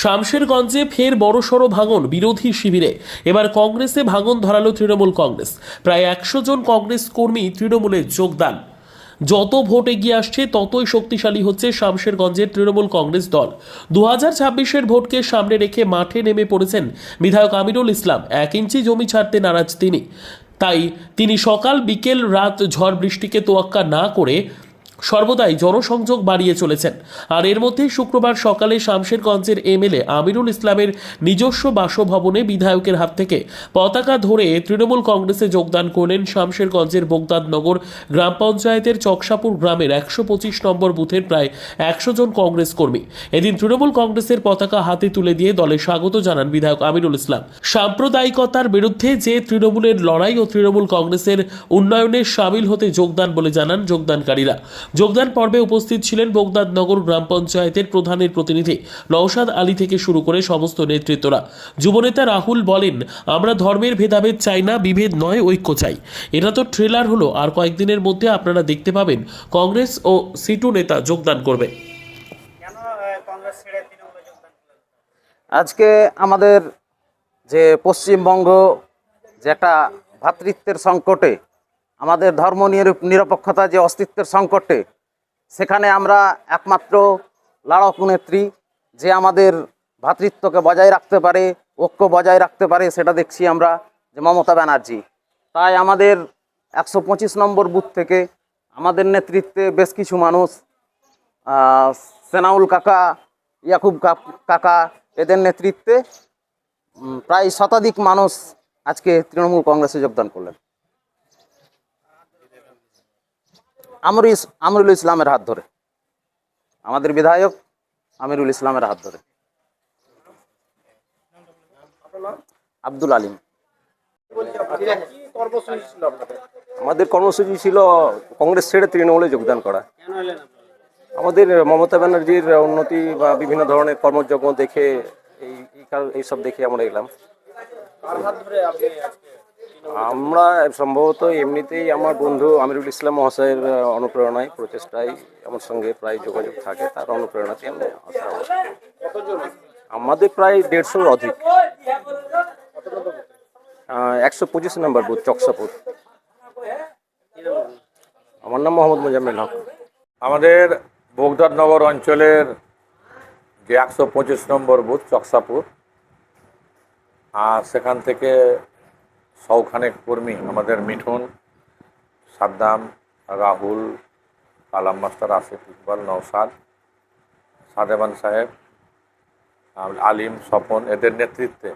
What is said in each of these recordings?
শামশেরগঞ্জে ফের বড়সড় ভাঙন বিরোধী শিবিরে। এবার কংগ্রেসে ভাঙন ধরালো তৃণমূল কংগ্রেস। প্রায় 100 জন কংগ্রেস কর্মী তৃণমূলে যোগদান। যত ভোট এগিয়ে আসছে ততই শক্তিশালী হচ্ছে শামশেরগঞ্জের তৃণমূল কংগ্রেস দল। 2026-এর ভোটকে সামনে রেখে মাঠে নেমে পড়েছেন বিধায়ক আমিরুল ইসলাম। 1 ইঞ্চি জমি ছাড়তে নারাজ তিনি। তাই তিনি সকাল বিকেল রাত ঝড় বৃষ্টিকে তোয়াক্কা না করে সর্বদাই জনসংযোগ বাড়িয়ে চলেছেন। আর এর মধ্যেই শুক্রবার সকালে শামশেরগঞ্জের এমএলএ আমিরুল ইসলামের নিজস্ব বাসভবনে বিধায়কের হাত থেকে পতাকা ধরে তৃণমূল কংগ্রেসে যোগদান করলেন শামশেরগঞ্জের বোগদাদনগর গ্রাম পঞ্চায়েতের চকসাপুর গ্রামের 125 নম্বর বুথের প্রায় 100 জন কংগ্রেস কর্মী। এদিন তৃণমূল কংগ্রেসের পতাকা হাতে তুলে দিয়ে দলে স্বাগত জানান বিধায়ক আমিরুল ইসলাম। সাম্প্রদায়িকতার বিরুদ্ধে যে তৃণমূলের লড়াই ও তৃণমূল কংগ্রেসের উন্নয়নে সামিল হতে যোগদান বলে জানান যোগদানকারীরা। যোগদান পর্বে উপস্থিত ছিলেন বোগদাদনগর গ্রাম পঞ্চায়েতের প্রধানের প্রতিনিধি নওশাদ আলী থেকে শুরু করে সমস্ত নেতৃত্বরা। যুবনেতা রাহুল বলেন, আমরা ধর্মের ভেদাভেদ চাই না, বিভেদ নয়, ঐক্য চাই। এটা তো ট্রেলার হলো, আর কয়েকদিনের মধ্যে আপনারা দেখতে পাবেন কংগ্রেস ও সিটু নেতা যোগদান করবে। আজকে আমাদের যে পশ্চিমবঙ্গ যে একটা ভ্রাতৃত্বের সংকটে, আমাদের ধর্ম নিরপেক্ষতা যে অস্তিত্বের সংকটে, সেখানে আমরা একমাত্র লড়াকু নেত্রী যে আমাদের ভ্রাতৃত্বকে বজায় রাখতে পারে, ঐক্য বজায় রাখতে পারে, সেটা দেখছি আমরা যে মমতা ব্যানার্জি। তাই আমাদের 125 নম্বর বুথ থেকে আমাদের নেতৃত্বে বেশ কিছু মানুষ, সেনাউল কাকা, ইয়াকুব কাকা, এদের নেতৃত্বে প্রায় শতাধিক মানুষ আজকে তৃণমূল কংগ্রেসে যোগদান করলেন। আমিরুল ইসলামের হাত ধরে, আমাদের বিধায়ক আমিরুল ইসলামের হাত ধরে। আব্দুল আলিম। আমাদের কর্মসূচি ছিল কংগ্রেস ছেড়ে তৃণমূলে যোগদান করা। আমাদের মমতা ব্যানার্জির উন্নতি বা বিভিন্ন ধরনের কর্মযজ্ঞ দেখে এইসব দেখে আমরা এলাম। আমরা সম্ভবত এমনিতেই আমার বন্ধু আমিরুল ইসলাম মহাশয়ের অনুপ্রেরণায়, প্রচেষ্টায় আমার সঙ্গে প্রায় যোগাযোগ থাকে, তার অনুপ্রেরণাতে আমরা আসা। আমাদের প্রায় 150 অধিক। 125 নম্বর বুথ, চকসাপুর। আমার নাম মোহাম্মদ মোজাম্মেল হক। আমাদের বোগদাদনগর অঞ্চলের যে 125 নম্বর বুথ চকসাপুর, আর সেখান থেকে সৌখানেক কর্মী, আমাদের মিঠুন, সাদ্দাম, রাহুল, কালাম মাস্টার, আসিফ, ইকবাল, নওশাদ, সাদেবান সাহেব, আলিম, স্বপন, এদের নেতৃত্বে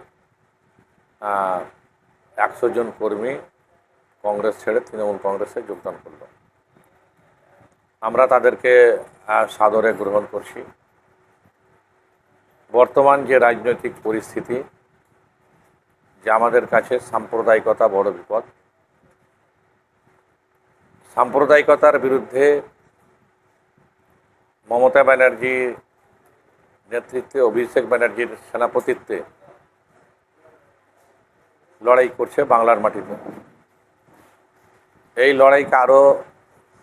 100 জন কর্মী কংগ্রেস ছেড়ে তৃণমূল কংগ্রেসে যোগদান করল। আমরা তাদেরকে সাদরে গ্রহণ করছি। বর্তমান যে রাজনৈতিক পরিস্থিতি, যে আমাদের কাছে সাম্প্রদায়িকতা বড় বিপদ। সাম্প্রদায়িকতার বিরুদ্ধে মমতা ব্যানার্জি নেতৃত্বে, অভিষেক ব্যানার্জির সেনাপতিত্বে লড়াই করছে বাংলার মাটিতে। এই লড়াইকে আরও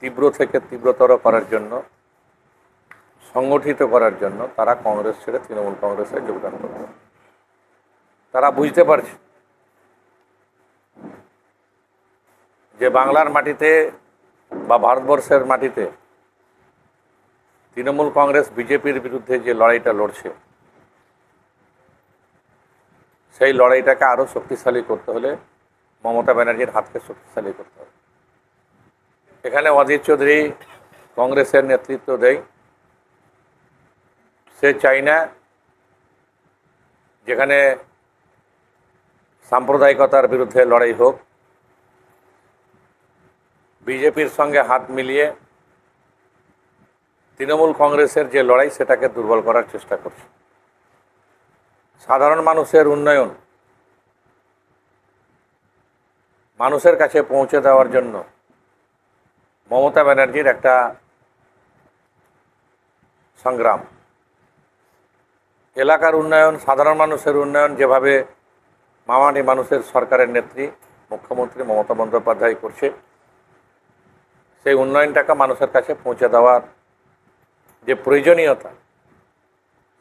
তীব্র থেকে তীব্রতর করার জন্য, সংগঠিত করার জন্য তারা কংগ্রেস ছেড়ে তৃণমূল কংগ্রেসে যোগদান করবে। তারা বুঝতে পারছে যে বাংলার মাটিতে বা ভারতবর্ষের মাটিতে তৃণমূল কংগ্রেস বিজেপির বিরুদ্ধে যে লড়াইটা লড়ছে, সেই লড়াইটাকে আরও শক্তিশালী করতে হলে মমতা ব্যানার্জির হাতকে শক্তিশালী করতে হবে। এখানে অধীর চৌধুরী কংগ্রেসের নেতৃত্ব দেয়। সে চাই না যেখানে সাম্প্রদায়িকতার বিরুদ্ধে লড়াই হোক, বিজেপির সঙ্গে হাত মিলিয়ে তৃণমূল কংগ্রেসের যে লড়াই, সেটাকে দুর্বল করার চেষ্টা করছে। সাধারণ মানুষের উন্নয়ন মানুষের কাছে পৌঁছে দেওয়ার জন্য মমতা ব্যানার্জির একটা সংগ্রাম। এলাকার উন্নয়ন, সাধারণ মানুষের উন্নয়ন যেভাবে মামাটি মানুষের সরকারের নেত্রী মুখ্যমন্ত্রী মমতা বন্দ্যোপাধ্যায় করছে, সেই উন্নয়নটাকে মানুষের কাছে পৌঁছে দেওয়ার যে প্রয়োজনীয়তা,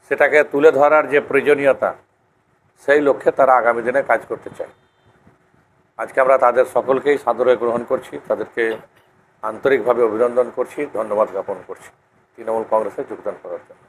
সেটাকে তুলে ধরার যে প্রয়োজনীয়তা, সেই লক্ষ্যে তারা আগামী দিনে কাজ করতে চায়। আজকে আমরা তাদের সকলকেই সাদরে গ্রহণ করছি, তাদেরকে আন্তরিকভাবে অভিনন্দন করছি, ধন্যবাদ জ্ঞাপন করছি তৃণমূল কংগ্রেসে যোগদান করার জন্য।